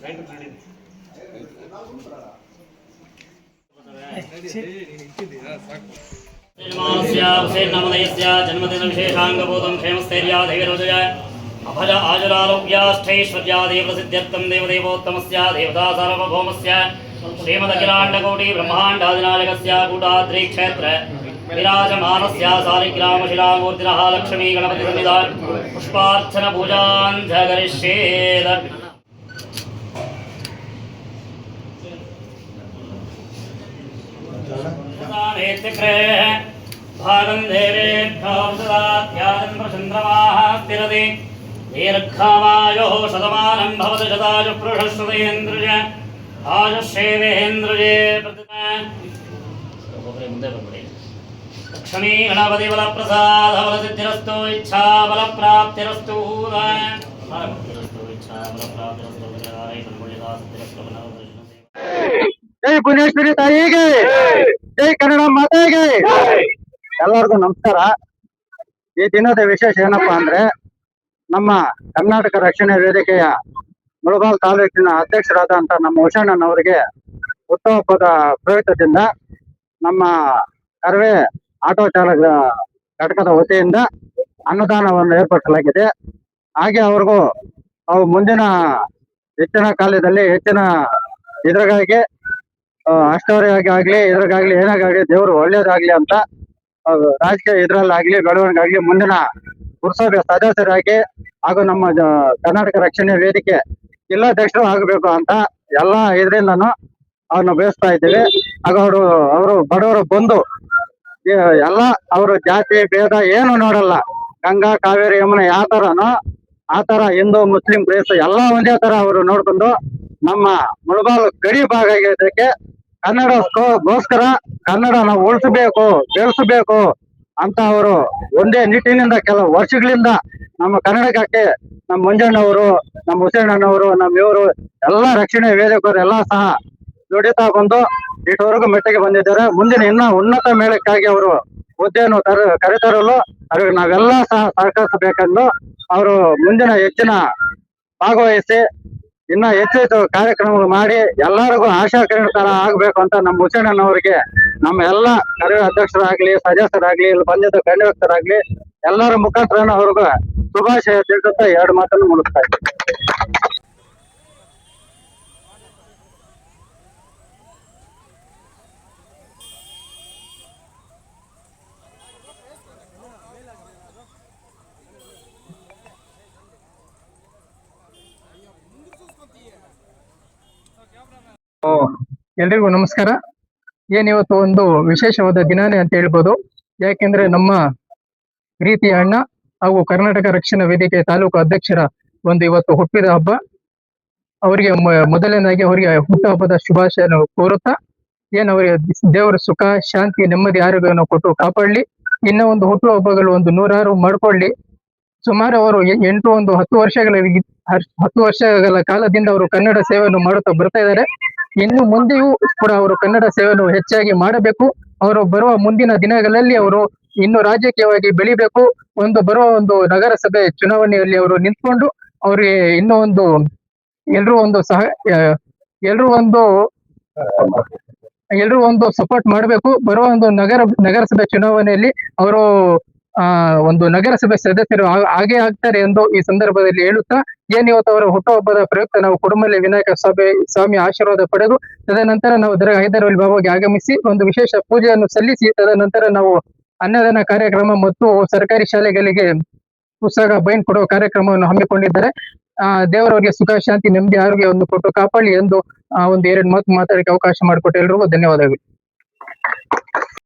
जन्मदिन विशेषांगभूतं क्षेमस्थैर्याधैर्योदय अभज आजुरारोग्याष्टैश्वर्यादेव प्रसिद्ध्यर्थं देवदेवोत्तमस्य देवता सार्वभौमस्य श्रीमदखिलाण्डकोटि ब्रह्माण्डादिनायकस्य कूटाद्रि क्षेत्र विराजमानस्य सालिग्रामशिलामूर्तिनः लक्ष्मी गणपतिसन्निधा पुष्पार्चन पूजान् करिष्येत्। भागं देवेभ्यो सदाध्यानं प्रचन्द्रमाः स्थिरति दीर्घमायोः शतमानं भवति शतायुः पुरुषस्तेन्द्रज आयुष्येवेन्द्रजे लक्ष्मी गणपति बलप्रसाद बलसिद्धिरस्तु इच्छा बलप्राप्तिरस्तु जय भुवनेश्वरी ताಯಿಗೆ जय कन्नಡ ಮಾತೆಗೆ ಎಲ್ಲರಿಗೂ ನಮಸ್ಕಾರ। ಈ ದಿನದ ವಿಶೇಷ ಏನಪ್ಪಾ ಅಂದ್ರೆ ನಮ್ಮ ಕರ್ನಾಟಕ ರಕ್ಷಣೆ ವೇದಿಕೆಯ ಮುಳಬಾಲ್ ತಾಲೂಕಿನ ಅಧ್ಯಕ್ಷರಾದಂತ ನಮ್ಮ ಹುಷಣ್ಣನವರಿಗೆ ಹುಟ್ಟುಹಬ್ಬದ ಪ್ರಯುಕ್ತದಿಂದ ನಮ್ಮ ಕರ್ವೆ ಆಟೋ ಚಾಲಕ ಘಟಕದ ವತಿಯಿಂದ ಅನ್ನದಾನವನ್ನು ಏರ್ಪಡಿಸಲಾಗಿದೆ। ಹಾಗೆ ಅವ್ರಿಗೂ ಅವು ಮುಂದಿನ ಹೆಚ್ಚಿನ ಕಾಲದಲ್ಲಿ ಹೆಚ್ಚಿನ ಇದ್ರಾಗಾಗಿ ಅಷ್ಟವರೆಗಾಗಿ ಆಗ್ಲಿ ಇದ್ರಾಗಲಿ ಏನಾಗಲಿ ದೇವರು ಒಳ್ಳೇದಾಗ್ಲಿ ಅಂತ ರಾಜಕೀಯ ಇದ್ರಲ್ಲಾಗ್ಲಿ ಬೆಳವಣಿಗೆ ಮುಂದಿನ ಪುರಸಭೆ ಸದಸ್ಯರಾಗಿ ಹಾಗೂ ನಮ್ಮ ಕರ್ನಾಟಕ ರಕ್ಷಣೆ ವೇದಿಕೆ ಜಿಲ್ಲಾಧ್ಯಕ್ಷರು ಆಗಬೇಕು ಅಂತ ಎಲ್ಲಾ ಇದರಿಂದನು ಅವ್ರನ್ನ ಬಯಸ್ತಾ ಇದ್ದೀವಿ। ಆಗ ಅವರು ಬಡವರು ಬಂದು ಎಲ್ಲ ಅವರು ಜಾತಿ ಭೇದ ಏನು ನೋಡಲ್ಲ, ಗಂಗಾ ಕಾವೇರಿ ಯಮುನೆ ಯಾವ ತರನೋ ಆ ತರ ಹಿಂದೂ ಮುಸ್ಲಿಂ ಕ್ರೈಸ್ತ ಎಲ್ಲ ಒಂದೇ ತರ ಅವರು ನೋಡ್ಕೊಂಡು ನಮ್ಮ ಮುಳಬಾಲ್ ಗಡಿ ಭಾಗ ಆಗಿದ್ದಕ್ಕೆ ಕನ್ನಡಕ್ಕೋಸ್ಕರ ಕನ್ನಡ ನಾವು ಉಳಿಸಬೇಕು ಬೆಳೆಸಬೇಕು ಅಂತ ಅವರು ಒಂದೇ ನಿಟ್ಟಿನಿಂದ ಕೆಲವು ವರ್ಷಗಳಿಂದ ನಮ್ಮ ಕನ್ನಡಕ್ಕೆ ನಮ್ಮ ಮಂಜಣ್ಣವರು ನಮ್ಮ ಹುಸೇಣ್ಣನವರು ನಮ್ಮ ಇವರು ಎಲ್ಲ ರಕ್ಷಣೆ ವೇದಿಕರು ಎಲ್ಲ ಸಹ ದುಡಿತಾ ಬಂದು ಇಷ್ಟವರೆಗೂ ಮೆಟ್ಟಿಗೆ ಬಂದಿದ್ದಾರೆ। ಮುಂದಿನ ಇನ್ನ ಉನ್ನತ ಮೇಳಕ್ಕಾಗಿ ಅವರು ಹುದ್ದೆಯನ್ನು ಕರೆತರಲು ಅವ್ರಿಗೆ ನಾವೆಲ್ಲ ಸಹ ಸಹಕರಿಸಬೇಕೆಂದು ಅವರು ಮುಂದಿನ ಹೆಚ್ಚಿನ ಭಾಗವಹಿಸಿ ಇನ್ನ ಹೆಚ್ಚು ಕಾರ್ಯಕ್ರಮಗಳು ಮಾಡಿ ಎಲ್ಲರಿಗೂ ಆಶಾ ಕಿರಣ ತರ ಆಗ್ಬೇಕು ಅಂತ ನಮ್ಮ ಹುಸೇಣ್ಣನವರಿಗೆ ನಮ್ಮ ಎಲ್ಲ ಕರೆಯ ಅಧ್ಯಕ್ಷರಾಗ್ಲಿ ಸದಸ್ಯರಾಗ್ಲಿ ಇಲ್ಲಿ ಬಂದಿದ್ದ ಗಣ್ಯ ವ್ಯಕ್ತರಾಗ್ಲಿ ಎಲ್ಲರ ಮುಖಾಂತರ ಅವ್ರಿಗೂ ಶುಭಾಶಯ ತಿಳಿಸುತ್ತಾ ಎರಡು ಮಾತನ್ನು ಮುಗಿಸ್ತಾ ಇದ್ದೀನಿ। ಎಲ್ರಿಗೂ ನಮಸ್ಕಾರ। ಏನಿವತ್ತು ಒಂದು ವಿಶೇಷವಾದ ದಿನಾನೇ ಅಂತ ಹೇಳ್ಬೋದು। ಯಾಕೆಂದ್ರೆ ನಮ್ಮ ಪ್ರೀತಿಯ ಅಣ್ಣ ಹಾಗೂ ಕರ್ನಾಟಕ ರಕ್ಷಣಾ ವೇದಿಕೆ ತಾಲೂಕು ಅಧ್ಯಕ್ಷರ ಒಂದು ಇವತ್ತು ಹುಟ್ಟಿದ ಹಬ್ಬ। ಅವರಿಗೆ ಮೊದಲನೇದಾಗಿ ಅವರಿಗೆ ಹುಟ್ಟುಹಬ್ಬದ ಶುಭಾಶಯ ಕೋರುತ್ತಾ ಅವರಿಗೆ ದೇವರ ಸುಖ ಶಾಂತಿ ನೆಮ್ಮದಿ ಆರೋಗ್ಯವನ್ನು ಕೊಟ್ಟು ಕಾಪಾಡಲಿ। ಇನ್ನ ಒಂದು ಹುಟ್ಟುಹಬ್ಬಗಳು ಒಂದು ನೂರಾರು ಮಾಡ್ಕೊಳ್ಳಿ। ಸುಮಾರು ಅವರು 10 ವರ್ಷಗಳ ಕಾಲದಿಂದ ಅವರು ಕನ್ನಡ ಸೇವೆಯನ್ನು ಮಾಡುತ್ತಾ ಬರ್ತಾ ಇದ್ದಾರೆ। ಇನ್ನು ಮುಂದೆಯೂ ಕೂಡ ಅವರು ಕನ್ನಡ ಸೇವೆಯನ್ನು ಹೆಚ್ಚಾಗಿ ಮಾಡಬೇಕು। ಅವರು ಬರುವ ಮುಂದಿನ ದಿನಗಳಲ್ಲಿ ಅವರು ಇನ್ನು ರಾಜಕೀಯವಾಗಿ ಬೆಳಿಬೇಕು। ಬರುವ ಒಂದು ನಗರಸಭೆ ಚುನಾವಣೆಯಲ್ಲಿ ಅವರು ನಿಂತ್ಕೊಂಡು ಅವರಿಗೆ ಇನ್ನೂ ಒಂದು ಎಲ್ಲರೂ ಒಂದು ಸಪೋರ್ಟ್ ಮಾಡಬೇಕು। ಬರುವ ಒಂದು ನಗರಸಭೆ ಚುನಾವಣೆಯಲ್ಲಿ ಅವರು ಒಂದು ನಗರಸಭೆ ಸದಸ್ಯರು ಹಾಗೆ ಆಗ್ತಾರೆ ಎಂದು ಈ ಸಂದರ್ಭದಲ್ಲಿ ಹೇಳುತ್ತಾ ಇವತ್ತು ಅವರ ಹುಟ್ಟುಹಬ್ಬದ ಪ್ರಯುಕ್ತ ನಾವು ಕುಡುಮಲೆ ವಿನಾಯಕ ಸ್ವಾಮಿ ಆಶೀರ್ವಾದ ಪಡೆದು ತದನಂತರ ನಾವು ಹೈದರಾಬಾದ್ ಬಾಬಾಗೆ ಆಗಮಿಸಿ ಒಂದು ವಿಶೇಷ ಪೂಜೆಯನ್ನು ಸಲ್ಲಿಸಿ ತದನಂತರ ನಾವು ಅನ್ನದಾನ ಕಾರ್ಯಕ್ರಮ ಮತ್ತು ಸರ್ಕಾರಿ ಶಾಲೆಗಳಿಗೆ ಪುಸ್ತಕ ಬೈಂಡ್ ಕೊಡುವ ಕಾರ್ಯಕ್ರಮವನ್ನು ಹಮ್ಮಿಕೊಂಡಿದ್ದಾರೆ। ದೇವರವರಿಗೆ ಸುಖ ಶಾಂತಿ ನೆಮ್ಮದಿ ಆರೋಗ್ಯವನ್ನು ಕೊಟ್ಟು ಕಾಪಾಡಲಿ ಎಂದು ಒಂದು 2 ಮಾತು ಮಾತಾಡಕ್ಕೆ ಅವಕಾಶ ಮಾಡಿಕೊಟ್ಟು ಎಲ್ರಿಗೂ ಧನ್ಯವಾದಗಳು।